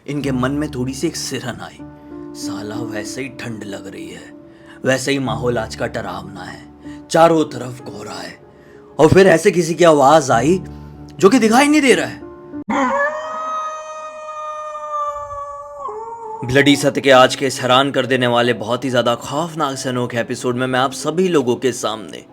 इनके मन में थोड़ी सी एक सिरहन आई। साला वैसे ही ठंड लग रही है, वैसे ही माहौल आज का डरावना है, चारों तरफ कोहरा है, और फिर ऐसे किसी की आवाज आई जो कि दिखाई नहीं दे रहा है। ब्लडी सत्य के आज के इस हैरान कर देने वाले बहुत ही ज्यादा खौफनाक से अनोखे एपिसोड में मैं आप सभी लोगों के सामने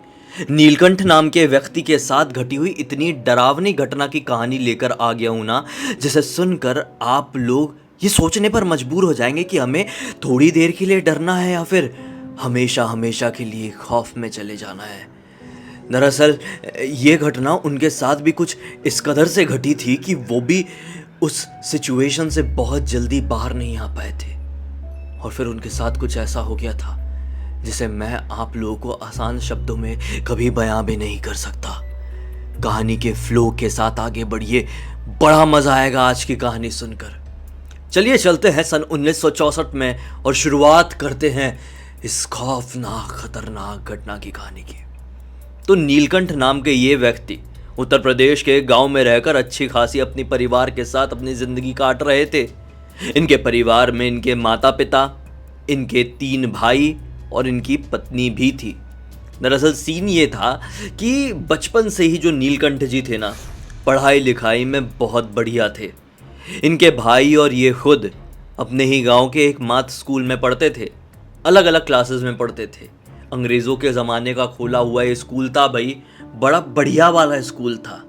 नीलकंठ नाम के व्यक्ति के साथ घटी हुई इतनी डरावनी घटना की कहानी लेकर आ गया हूं ना, जिसे सुनकर आप लोग ये सोचने पर मजबूर हो जाएंगे कि हमें थोड़ी देर के लिए डरना है या फिर हमेशा हमेशा के लिए खौफ में चले जाना है। दरअसल ये घटना उनके साथ भी कुछ इस कदर से घटी थी कि वो भी उस सिचुएशन से बहुत जल्दी बाहर नहीं आ पाए थे, और फिर उनके साथ कुछ ऐसा हो गया था जिसे मैं आप लोगों को आसान शब्दों में कभी बयां भी नहीं कर सकता। कहानी के फ्लो के साथ आगे बढ़िए, बड़ा मजा आएगा आज की कहानी सुनकर। चलिए चलते हैं सन 1964 में और शुरुआत करते हैं इस खौफनाक खतरनाक घटना की कहानी की। तो नीलकंठ नाम के ये व्यक्ति उत्तर प्रदेश के गांव में रहकर अच्छी खासी अपनी परिवार के साथ अपनी जिंदगी काट रहे थे। इनके परिवार में इनके माता पिता, इनके 3 भाई और इनकी पत्नी भी थी। दरअसल सीन ये था कि बचपन से ही जो नीलकंठ जी थे ना, पढ़ाई लिखाई में बहुत बढ़िया थे। इनके भाई और ये खुद अपने ही गांव के एक मात्र स्कूल में पढ़ते थे, अलग अलग क्लासेस में पढ़ते थे। अंग्रेज़ों के ज़माने का खोला हुआ ये स्कूल था भाई, बड़ा बढ़िया वाला स्कूल था।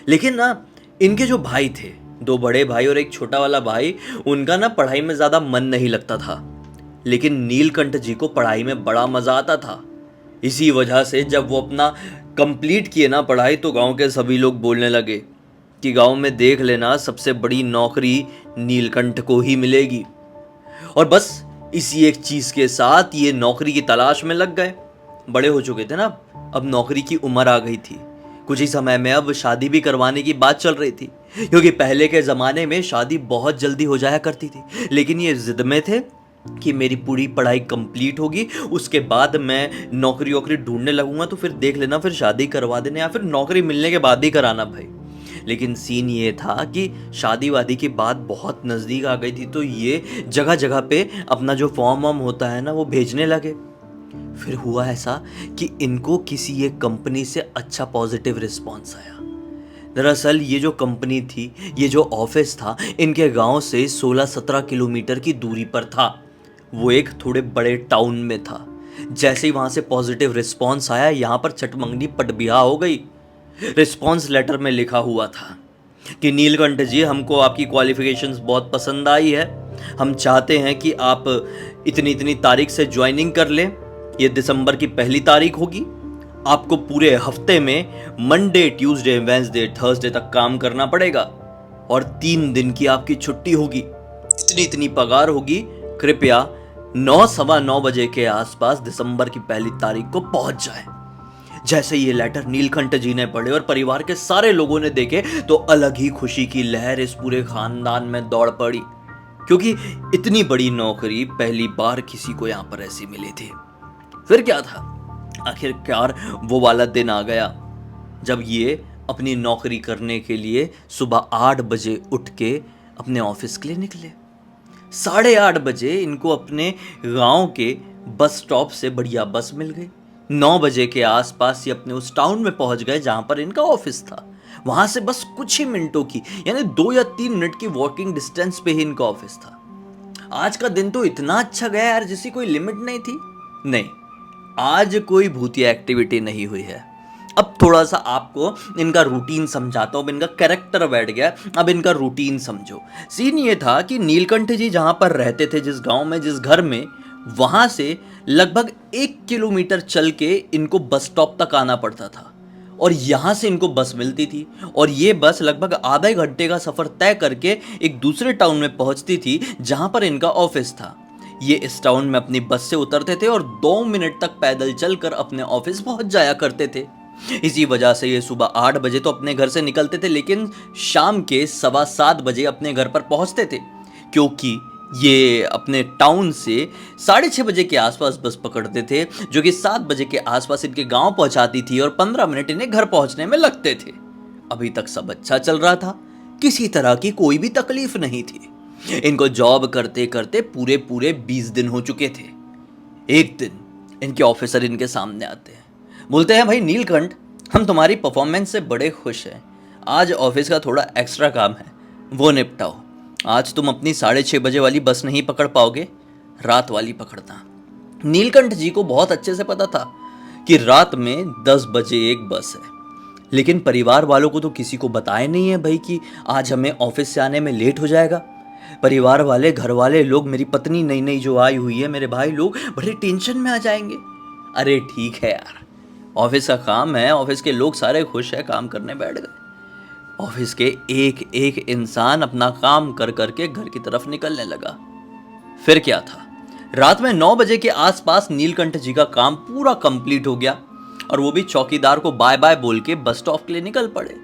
लेकिन ना इनके जो भाई थे, 2 बड़े भाई और एक छोटा वाला भाई, उनका ना पढ़ाई में ज़्यादा मन नहीं लगता था। लेकिन नीलकंठ जी को पढ़ाई में बड़ा मज़ा आता था। इसी वजह से जब वो अपना कंप्लीट किए ना पढ़ाई, तो गांव के सभी लोग बोलने लगे कि गांव में देख लेना सबसे बड़ी नौकरी नीलकंठ को ही मिलेगी। और बस इसी एक चीज़ के साथ ये नौकरी की तलाश में लग गए। बड़े हो चुके थे ना, अब नौकरी की उम्र आ गई थी। कुछ ही समय में अब शादी भी करवाने की बात चल रही थी, क्योंकि पहले के ज़माने में शादी बहुत जल्दी हो जाया करती थी। लेकिन ये जिद में थे कि मेरी पूरी पढ़ाई कंप्लीट होगी, उसके बाद मैं नौकरी वोकरी ढूंढने लगूंगा, तो फिर देख लेना, फिर शादी करवा देना या फिर नौकरी मिलने के बाद ही कराना भाई। लेकिन सीन ये था कि शादी वादी की बात बहुत नज़दीक आ गई थी, तो ये जगह जगह पे अपना जो फॉर्म वॉर्म होता है ना, वो भेजने लगे। फिर हुआ ऐसा कि इनको किसी एक कंपनी से अच्छा पॉजिटिव रिस्पॉन्स आया। दरअसल ये जो कंपनी थी, ये जो ऑफिस था, इनके गांव से 16-17 किलोमीटर की दूरी पर था। वो एक थोड़े बड़े टाउन में था। जैसे ही वहाँ से पॉजिटिव रिस्पॉन्स आया, यहाँ पर चटमंगनी पटबिहा हो गई। रिस्पॉन्स लेटर में लिखा हुआ था कि नीलकंठ जी, हमको आपकी क्वालिफिकेशंस बहुत पसंद आई है। हम चाहते हैं कि आप इतनी इतनी तारीख से ज्वाइनिंग कर लें। ये दिसंबर की पहली तारीख होगी। आपको पूरे हफ्ते में मंडे, ट्यूसडे, वेंसडे, थर्सडे तक काम करना पड़ेगा और 3 दिन की आपकी छुट्टी होगी। इतनी इतनी पगार होगी। कृपया 9-9:15 बजे के आसपास दिसंबर की पहली तारीख को पहुंच जाए। जैसे ये लेटर नीलकंठ जी ने पढ़े और परिवार के सारे लोगों ने देखे, तो अलग ही खुशी की लहर इस पूरे खानदान में दौड़ पड़ी, क्योंकि इतनी बड़ी नौकरी पहली बार किसी को यहाँ पर ऐसी मिली थी। फिर क्या था, आखिरकार वो वाला दिन आ गया जब ये अपनी नौकरी करने के लिए सुबह 8 बजे उठ के अपने ऑफिस के लिए निकले। 8:30 बजे इनको अपने गांव के बस स्टॉप से बढ़िया बस मिल गई। 9 बजे के आसपास ये अपने उस टाउन में पहुंच गए जहां पर इनका ऑफिस था। वहां से बस कुछ ही मिनटों की, यानी 2 या 3 मिनट की वॉकिंग डिस्टेंस पे ही इनका ऑफिस था। आज का दिन तो इतना अच्छा गया यार, जिसकी कोई लिमिट नहीं थी। नहीं, आज कोई भूतिया एक्टिविटी नहीं हुई है। अब थोड़ा सा आपको इनका रूटीन समझाता हूँ। इनका कैरेक्टर बैठ गया, अब इनका रूटीन समझो। सीन ये था कि नीलकंठ जी जहाँ पर रहते थे, जिस गांव में, जिस घर में, वहाँ से लगभग 1 किलोमीटर चल के इनको बस स्टॉप तक आना पड़ता था, और यहाँ से इनको बस मिलती थी। और ये बस लगभग आधे घंटे का सफ़र तय करके एक दूसरे टाउन में पहुँचती थी जहाँ पर इनका ऑफिस था। ये इस टाउन में अपनी बस से उतरते थे और 2 मिनट तक पैदल चलकर अपने ऑफिस पहुंच जाया करते थे। इसी वजह से ये सुबह 8 बजे तो अपने घर से निकलते थे, लेकिन शाम के 7:15 बजे अपने घर पर पहुंचते थे, क्योंकि ये अपने टाउन से 6:30 बजे के आसपास बस पकड़ते थे, जो कि 7 बजे के आसपास इनके गांव पहुंचाती थी और 15 मिनट इन्हें घर पहुंचने में लगते थे। अभी तक सब अच्छा चल रहा था, किसी तरह की कोई भी तकलीफ नहीं थी। इनको जॉब करते करते पूरे पूरे 20 दिन हो चुके थे। एक दिन इनके ऑफिसर इनके सामने आते हैं, बोलते हैं, भाई नीलकंठ, हम तुम्हारी परफॉर्मेंस से बड़े खुश हैं। आज ऑफिस का थोड़ा एक्स्ट्रा काम है, वो निपटाओ। आज तुम अपनी 6:30 बजे वाली बस नहीं पकड़ पाओगे, रात वाली पकड़ना। नीलकंठ जी को बहुत अच्छे से पता था कि रात में 10 बजे एक बस है, लेकिन परिवार वालों को तो किसी को बताया नहीं है भाई कि आज हमें ऑफिस से आने में लेट हो जाएगा। परिवार वाले, घर वाले लोग, मेरी पत्नी नई नई जो आई हुई है, मेरे भाई लोग बड़े टेंशन में आ जाएंगे। अरे ठीक है यार, ऑफिस का काम है, ऑफिस के लोग सारे खुश है, काम करने बैठ गए। ऑफिस के एक एक इंसान अपना काम कर करके घर की तरफ निकलने लगा। फिर क्या था, रात में 9 बजे के आसपास नीलकंठ जी का काम पूरा कंप्लीट हो गया और वो भी चौकीदार को बाय बाय बोल के बस स्टॉप के लिए निकल पड़े।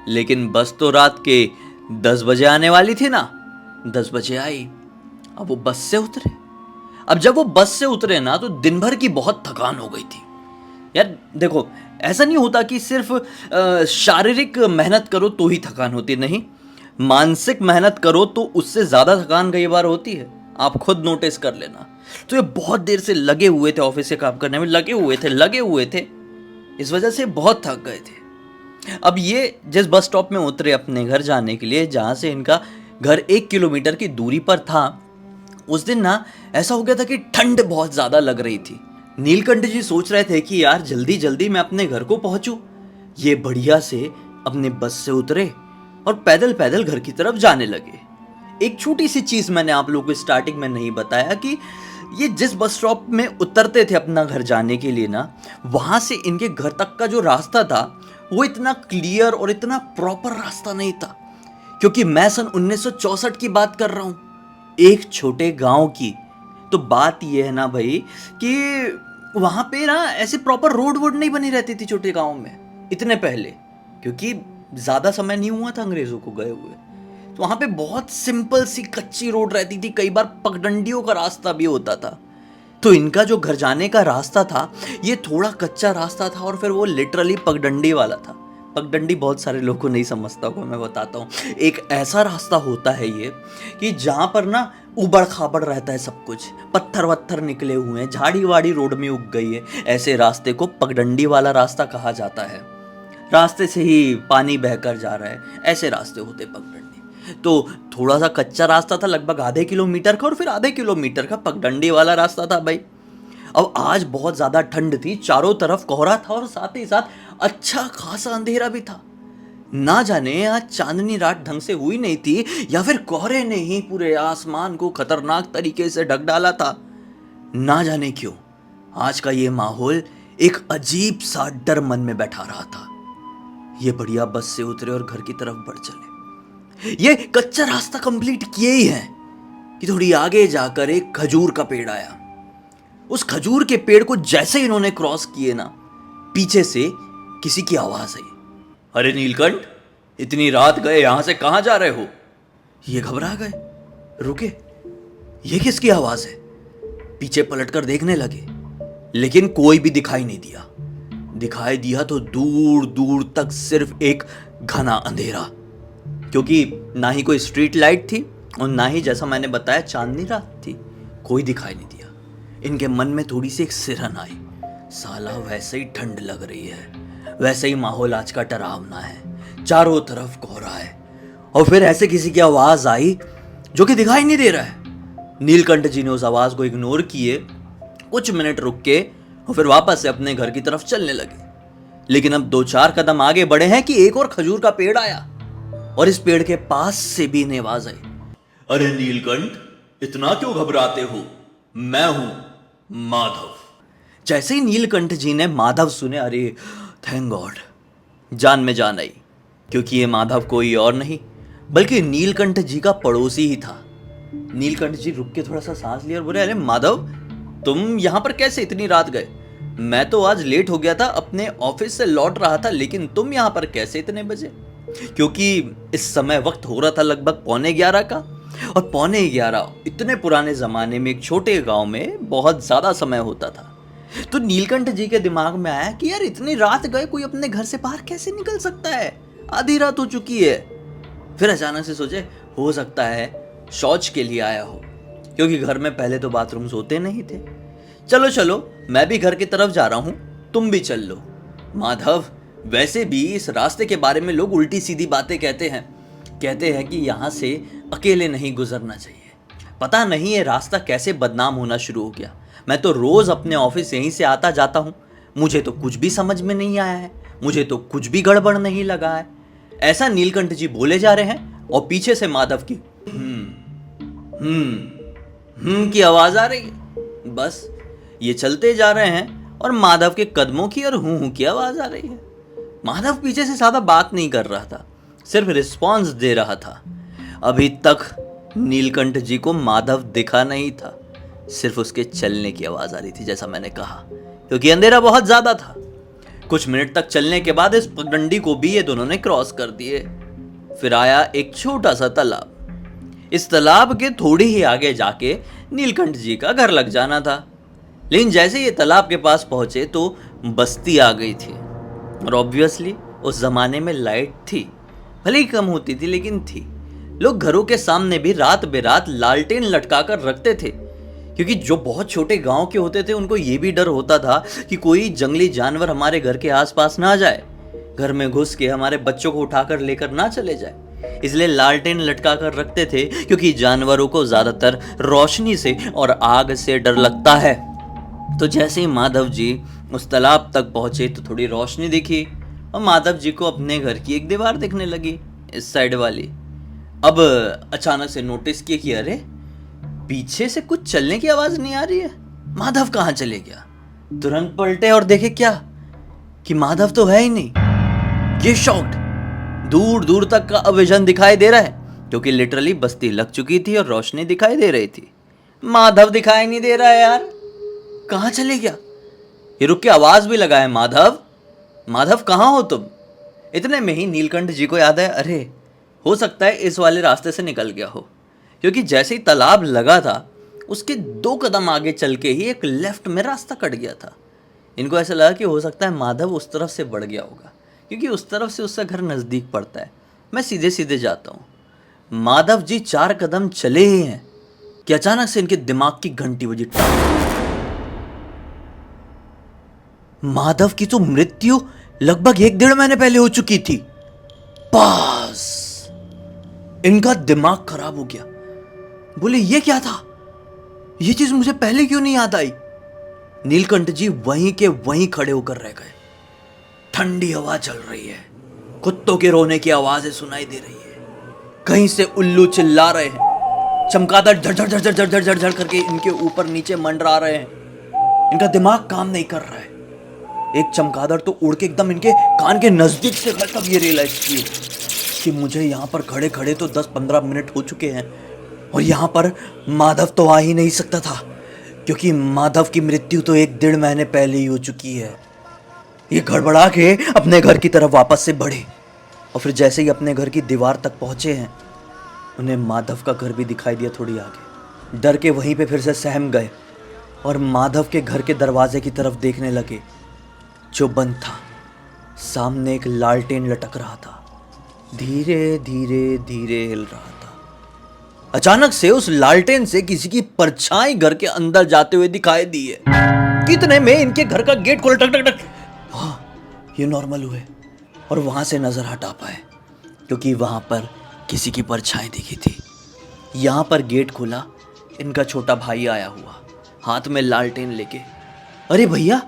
लेकिन बस तो रात के 10 बजे आने वाली थी ना। 10 बजे आई, अब वो बस से उतरे। अब जब वो बस से उतरे ना, तो दिन भर की बहुत थकान हो गई थी। यार देखो, ऐसा नहीं होता कि सिर्फ शारीरिक मेहनत करो तो ही थकान होती, नहीं, मानसिक मेहनत करो तो उससे ज्यादा थकान कई बार होती है। आप खुद नोटिस कर लेना। तो ये बहुत देर से लगे हुए थे, ऑफिस से काम करने में लगे हुए थे, इस वजह से बहुत थक गए थे। अब ये जिस बस स्टॉप में उतरे अपने घर जाने के लिए, जहाँ से इनका घर 1 किलोमीटर की दूरी पर था, उस दिन ना ऐसा हो गया था कि ठंड बहुत ज़्यादा लग रही थी। नीलकंठ जी सोच रहे थे कि यार जल्दी जल्दी मैं अपने घर को पहुंचूं। ये बढ़िया से अपने बस से उतरे और पैदल पैदल घर की तरफ जाने लगे। एक छोटी सी चीज़ मैंने आप लोगों को स्टार्टिंग में नहीं बताया कि ये जिस बस स्टॉप में उतरते थे अपना घर जाने के लिए ना, वहां से इनके घर तक का जो रास्ता था वो इतना क्लियर और इतना प्रॉपर रास्ता नहीं था, क्योंकि मैं सन 1964 की बात कर रहा हूं, एक छोटे गांव की। तो बात यह है ना भाई कि वहां पे ना ऐसे प्रॉपर रोड वोड नहीं बनी रहती थी छोटे गांव में इतने पहले, क्योंकि ज्यादा समय नहीं हुआ था अंग्रेजों को गए हुए। तो वहां पे बहुत सिंपल सी कच्ची रोड रहती थी, कई बार पगडंडियों का रास्ता भी होता था। तो इनका जो घर जाने का रास्ता था ये थोड़ा कच्चा रास्ता था और फिर वो लिटरली पगडंडी वाला था। पगडंडी बहुत सारे लोगों को नहीं समझता होगा, मैं बताता हूँ। एक ऐसा रास्ता होता है ये कि जहाँ पर ना उबड़ खाबड़ रहता है सब कुछ, पत्थर वत्थर निकले हुए हैं, झाड़ी वाड़ी रोड में उग गई है, ऐसे रास्ते को पगडंडी वाला रास्ता कहा जाता है। रास्ते से ही पानी बहकर जा रहा है, ऐसे रास्ते होते पगडंडी। तो थोड़ा सा कच्चा रास्ता था, लगभग आधे किलोमीटर का, और फिर आधे किलोमीटर का पगडंडी वाला रास्ता था भाई। अब आज बहुत ज़्यादा ठंड थी, चारों तरफ कोहरा था और साथ ही साथ अच्छा खासा अंधेरा भी था। ना जाने आज चांदनी रात ढंग से हुई नहीं थी या फिर कोहरे ने ही पूरे आसमान को खतरनाक तरीके से ढक डाला था। ना जाने क्यों आज का ये माहौल एक अजीब सा डर मन में बैठा रहा था। ये बढ़िया बस से उतरे और घर की तरफ बढ़ चले। ये कच्चा रास्ता कंप्लीट किए ही है कि थोड़ी आगे जाकर एक खजूर का पेड़ आया। उस खजूर के पेड़ को जैसे इन्होंने क्रॉस किए ना, पीछे से किसी की आवाज आई, अरे नीलकंठ, इतनी रात गए, यहां से कहां जा रहे हो? ये घबरा गए, रुके, ये किसकी आवाज है? पीछे पलटकर देखने लगे, लेकिन कोई भी दिखाई नहीं दिया। दिखाई दिया तो दूर दूर तक सिर्फ एक घना अंधेरा, क्योंकि ना ही कोई स्ट्रीट लाइट थी और ना ही, जैसा मैंने बताया, चांदनी रात थी। कोई दिखाई नहीं दिया। इनके मन में थोड़ी सी एक सिरहन आई, साला वैसे ही ठंड लग रही है, वैसे ही माहौल आज का डरावना है, चारों तरफ कोहरा है, और फिर ऐसे किसी की आवाज आई जो कि दिखाई नहीं दे रहा है। नीलकंठ जी ने उस आवाज को इग्नोर किए, कुछ मिनट रुक के और फिर वापस से अपने घर की तरफ चलने लगे। लेकिन अब 2-4 कदम आगे बढ़े हैं कि एक और खजूर का पेड़ आया और इस पेड़ के पास से भी इन्हें आवाज आई, अरे नीलकंठ, इतना क्यों घबराते हो? मैं हूं माधव। जैसे ही नीलकंठ जी ने माधव सुने, अरे थैंक गॉड, जान में जान आई, क्योंकि ये माधव कोई और नहीं बल्कि नीलकंठ जी का पड़ोसी ही था। नीलकंठ जी रुक के थोड़ा सा सांस लिया और बोले, अरे माधव, तुम यहां पर कैसे इतनी रात गए? मैं तो आज लेट हो गया था, अपने ऑफिस से लौट रहा था, लेकिन तुम यहां पर कैसे इतने बजे? क्योंकि इस समय वक्त हो रहा था लगभग 11:15 का, और 11:15 इतने पुराने जमाने में एक छोटे गांव में बहुत ज्यादा समय होता था। तो नीलकंठ जी के दिमाग में आया कि यार इतनी रात गए, कोई अपने घर से बाहर कैसे निकल सकता है? आधी रात हो चुकी है। फिर अचानक से सोचे, हो सकता है शौच के लिए आया हो, क्योंकि घर में पहले तो बाथरूम्स होते नहीं थे। चलो चलो, मैं भी घर की तरफ जा रहा हूं, तुम भी चल लो। माधव, वैसे भी इस रास्ते के बारे में लोग उल्टी सीधी बातें कहते हैं कि यहाँ से अकेले नहीं गुजरना चाहिए। पता नहीं ये रास्ता कैसे बदनाम होना शुरू हो गया। मैं तो रोज अपने ऑफिस यहीं से आता जाता हूँ, मुझे तो कुछ भी समझ में नहीं आया है, मुझे तो कुछ भी गड़बड़ नहीं लगा है। ऐसा नीलकंठ जी बोले जा रहे हैं और पीछे से माधव की की आवाज आ रही है। बस ये चलते जा रहे हैं और माधव के कदमों की और हूं की आवाज आ रही है। माधव पीछे से ज्यादा बात नहीं कर रहा था, सिर्फ रिस्पॉन्स दे रहा था। अभी तक नीलकंठ जी को माधव दिखा नहीं था, सिर्फ उसके चलने की आवाज आ रही थी, जैसा मैंने कहा, क्योंकि अंधेरा बहुत ज्यादा था। कुछ मिनट तक चलने के बाद इस पगडंडी को भी ये दोनों ने क्रॉस कर दिए। फिर आया एक छोटा सा तालाब। इस तालाब के थोड़ी ही आगे जाके नीलकंठ जी का घर लग जाना था। लेकिन जैसे ये तालाब के पास पहुंचे तो बस्ती आ गई थी, और ऑब्वियसली उस जमाने में लाइट थी, भले ही कम होती थी लेकिन थी। लोग घरों के सामने भी रात बेरात लालटेन लटका कर रखते थे, क्योंकि जो बहुत छोटे गांव के होते थे उनको ये भी डर होता था कि कोई जंगली जानवर हमारे घर के आसपास ना जाए, घर में घुस के हमारे बच्चों को उठाकर लेकर ना चले जाए। इसलिए लालटेन लटका कर रखते थे, क्योंकि जानवरों को ज्यादातर रोशनी से और आग से डर लगता है। तो जैसे ही माधव जी उस तालाब तक पहुंचे तो थोड़ी रोशनी दिखी और माधव जी को अपने घर की एक दीवार दिखने लगी, इस साइड वाली। अब अचानक से नोटिस किया कि अरे पीछे से कुछ चलने की आवाज नहीं आ रही है, माधव कहाँ चले गया। तुरंत पलटे और देखे क्या कि माधव तो है ही नहीं। ये शॉक्ड, दूर दूर तक का विजन दिखाई दे रहा है, क्योंकि लिटरली बस्ती लग चुकी थी और रोशनी दिखाई दे रही थी। माधव दिखाई नहीं दे रहा है यार, कहाँ चले गया। ये रुक के आवाज भी लगाए, माधव माधव कहाँ हो तुम। इतने में ही नीलकंठ जी को याद है, अरे हो सकता है इस वाले रास्ते से निकल गया हो, क्योंकि जैसे ही तालाब लगा था उसके 2 कदम आगे चल के ही एक लेफ्ट में रास्ता कट गया था। इनको ऐसा लगा कि हो सकता है माधव उस तरफ से बढ़ गया होगा, क्योंकि उस तरफ से उसका घर नज़दीक पड़ता है। मैं सीधे सीधे जाता हूँ। माधव जी 4 कदम चले ही हैं कि अचानक से इनके दिमाग की घंटी बजी। माधव की तो मृत्यु लगभग 1-1.5 महीने पहले हो चुकी थी। बस इनका दिमाग खराब हो गया। बोले ये क्या था, ये चीज मुझे पहले क्यों नहीं याद आई। नीलकंठ जी वहीं के वहीं खड़े होकर रह गए। ठंडी हवा चल रही है, कुत्तों के रोने की आवाजें सुनाई दे रही है, कहीं से उल्लू चिल्ला रहे हैं, चमगादड़ झड़ झड़ झड़ झड़ झड़ झड़ झड़ करके इनके ऊपर नीचे मंडरा रहे हैं। इनका दिमाग काम नहीं कर रहा है। एक चमगादड़ तो उड़ के एकदम इनके कान के नजदीक से गया, तब ये रियलाइज किए कि मुझे यहाँ पर खड़े खड़े तो 10-15 मिनट हो चुके हैं और यहाँ पर माधव तो आ ही नहीं सकता था, क्योंकि माधव की मृत्यु तो 1-1.5 महीने पहले ही हो चुकी है। ये गड़बड़ा के अपने घर की तरफ वापस से बढ़े और फिर जैसे ही अपने घर की दीवार तक पहुंचे हैं, उन्हें माधव का घर भी दिखाई दिया थोड़ी आगे। डर के वहीं पे फिर से सहम गए और माधव के घर के दरवाजे की तरफ देखने लगे, जो बंद था। सामने एक लालटेन लटक रहा था, धीरे धीरे धीरे हिल रहा था। अचानक से उस लालटेन से किसी की परछाई घर के अंदर जाते हुए दिखाई दी है। कितने में इनके घर का गेट खोल, टक टक टक। हाँ, ये नॉर्मल हुए और वहां से नजर हटा पाए, क्योंकि वहां पर किसी की परछाई दिखी थी। यहाँ पर गेट खुला, इनका छोटा भाई आया हुआ, हाथ में लालटेन लेके। अरे भैया,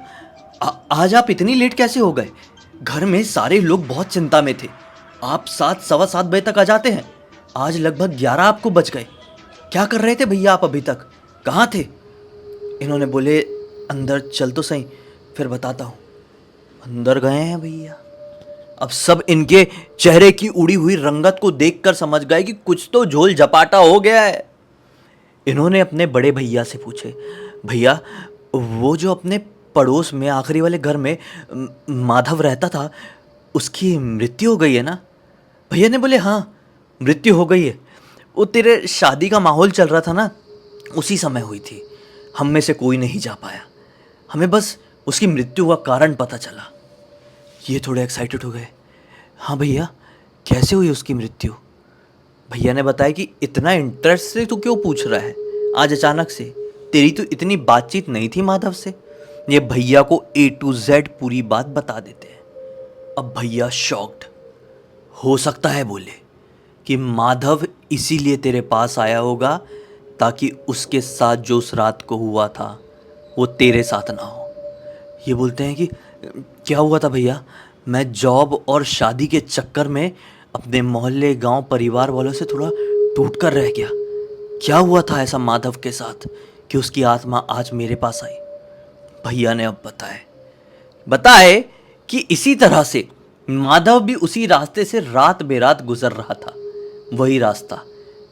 आज आप इतनी लेट कैसे हो गए? घर में सारे लोग बहुत चिंता में थे। आप 7-7:15 बजे तक आ जाते हैं, आज लगभग 11 आपको बज गए। क्या कर रहे थे भैया आप अभी तक, कहाँ थे? इन्होंने बोले, अंदर चल तो सही, फिर बताता हूँ। अंदर गए हैं भैया। अब सब इनके चेहरे की उड़ी हुई रंगत को देखकर समझ गए कि कुछ तो झोल झपाटा हो गया है। इन्होंने अपने बड़े भैया से पूछे, भैया वो जो अपने पड़ोस में आखिरी वाले घर में माधव रहता था, उसकी मृत्यु हो गई है ना? भैया ने बोले, हाँ मृत्यु हो गई है। वो तेरे शादी का माहौल चल रहा था ना, उसी समय हुई थी। हम में से कोई नहीं जा पाया, हमें बस उसकी मृत्यु का कारण पता चला। ये थोड़े एक्साइटेड हो गए। हाँ भैया, कैसे हुई उसकी मृत्यु? भैया ने बताया कि इतना इंटरेस्ट से तू क्यों पूछ रहा है आज अचानक से, तेरी तो इतनी बातचीत नहीं थी माधव से। ये भैया को A to Z पूरी बात बता देते हैं। अब भैया शॉक्ड। हो सकता है बोले कि माधव इसीलिए तेरे पास आया होगा ताकि उसके साथ जो उस रात को हुआ था वो तेरे साथ ना हो। ये बोलते हैं कि क्या हुआ था भैया? मैं जॉब और शादी के चक्कर में अपने मोहल्ले गांव परिवार वालों से थोड़ा टूट कर रह गया। क्या हुआ था ऐसा माधव के साथ कि उसकी आत्मा आज मेरे पास आई? भैया ने अब बताए कि इसी तरह से माधव भी उसी रास्ते से रात बेरात गुजर रहा था। वही रास्ता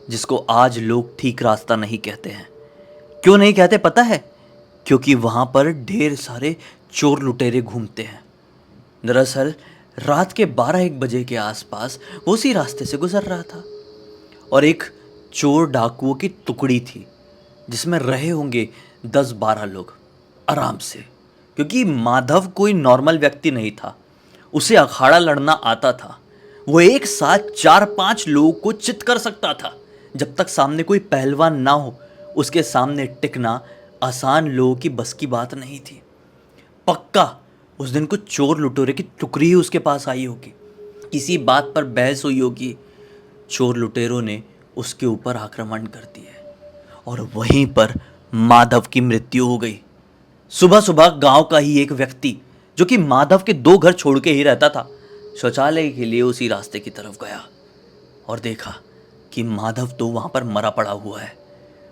जिसको आज लोग ठीक रास्ता नहीं कहते हैं। क्यों नहीं कहते पता है? क्योंकि वहां पर ढेर सारे चोर लुटेरे घूमते हैं। दरअसल रात के 12-1 बजे के आसपास वो उसी रास्ते से गुजर रहा था और एक चोर डाकुओं की टुकड़ी थी जिसमें रहे होंगे 10-12 लोग आराम से। क्योंकि माधव कोई नॉर्मल व्यक्ति नहीं था, उसे अखाड़ा लड़ना आता था। वो एक साथ 4-5 लोगों को चित कर सकता था। जब तक सामने कोई पहलवान ना हो उसके सामने टिकना आसान लोगों की बस की बात नहीं थी। पक्का उस दिन कुछ चोर लुटेरे की टुकड़ी ही उसके पास आई होगी, किसी बात पर बहस हुई होगी। चोर लुटेरों ने उसके ऊपर आक्रमण कर दिया और वहीं पर माधव की मृत्यु हो गई। सुबह सुबह गांव का ही एक व्यक्ति जो कि माधव के 2 घर छोड़ के ही रहता था, शौचालय के लिए उसी रास्ते की तरफ गया और देखा कि माधव तो वहां पर मरा पड़ा हुआ है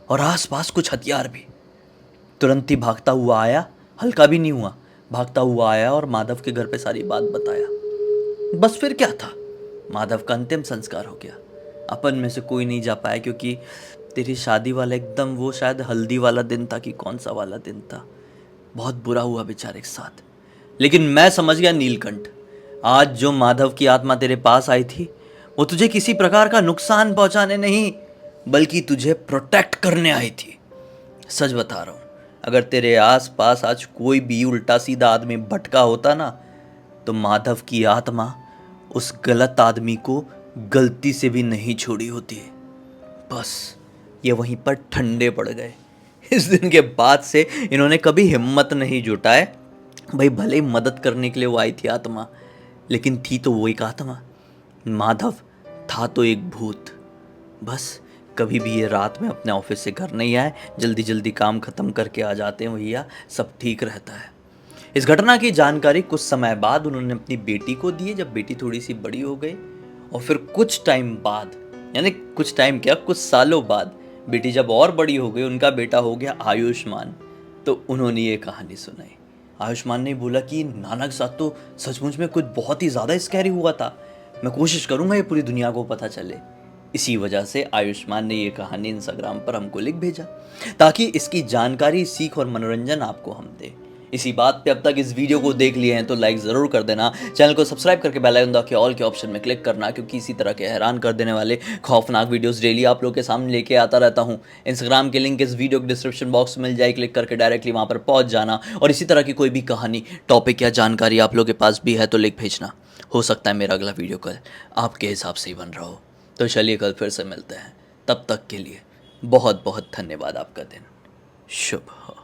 और आसपास कुछ हथियार भी। तुरंत ही भागता हुआ आया, हल्का भी नहीं हुआ, भागता हुआ आया और माधव के घर पे सारी बात बताया। बस फिर क्या था, माधव का अंतिम संस्कार हो गया। अपन में से कोई नहीं जा पाया क्योंकि तेरी शादी वाला एकदम वो शायद हल्दी वाला दिन था कि कौन सा वाला दिन था। बहुत बुरा हुआ बेचारे के साथ। लेकिन मैं समझ गया नीलकंठ, आज जो माधव की आत्मा तेरे पास आई थी वो तुझे किसी प्रकार का नुकसान पहुंचाने नहीं बल्कि तुझे प्रोटेक्ट करने आई थी। सच बता रहा हूं, अगर तेरे आस पास आज कोई भी उल्टा सीधा आदमी भटका होता ना तो माधव की आत्मा उस गलत आदमी को गलती से भी नहीं छोड़ी होती। बस ये वहीं पर ठंडे पड़ गए। इस दिन के बाद से इन्होंने कभी हिम्मत नहीं जुटाए। भाई भले ही मदद करने के लिए वो आई थी आत्मा, लेकिन थी तो वो एक आत्मा। माधव था तो एक भूत। बस कभी भी ये रात में अपने ऑफिस से घर नहीं आए, जल्दी जल्दी काम ख़त्म करके आ जाते हैं भैया, सब ठीक रहता है। इस घटना की जानकारी कुछ समय बाद उन्होंने अपनी बेटी को दी, जब बेटी थोड़ी सी बड़ी हो गई। और फिर कुछ टाइम बाद, यानी कुछ टाइम क्या, कुछ सालों बाद बेटी जब और बड़ी हो गई, उनका बेटा हो गया आयुष्मान, तो उन्होंने ये कहानी सुनाई। आयुष्मान ने बोला कि नाना के साथ तो सचमुच में कुछ बहुत ही ज़्यादा स्कैरी हुआ था, मैं कोशिश करूँगा ये पूरी दुनिया को पता चले। इसी वजह से आयुष्मान ने ये कहानी इंस्टाग्राम पर हमको लिख भेजा ताकि इसकी जानकारी, सीख और मनोरंजन आपको हम दे। इसी बात पे अब तक इस वीडियो को देख लिए हैं तो लाइक ज़रूर कर देना, चैनल को सब्सक्राइब करके बेल आइकन दबा के ऑल के ऑप्शन में क्लिक करना, क्योंकि इसी तरह के हैरान कर देने वाले खौफनाक वीडियोस डेली आप लोग के सामने लेके आता रहता हूँ। इंस्टाग्राम की लिंक इस वीडियो के डिस्क्रिप्शन बॉक्स में मिल जाए, क्लिक करके डायरेक्टली वहाँ पर पहुँच जाना। और इसी तरह की कोई भी कहानी, टॉपिक या जानकारी आप लोग के पास भी है तो लिख भेजना। हो सकता है मेरा अगला वीडियो कल आपके हिसाब से ही बन रहा हो। तो चलिए कल फिर से मिलते हैं, तब तक के लिए बहुत बहुत धन्यवाद। आपका दिन शुभ हो।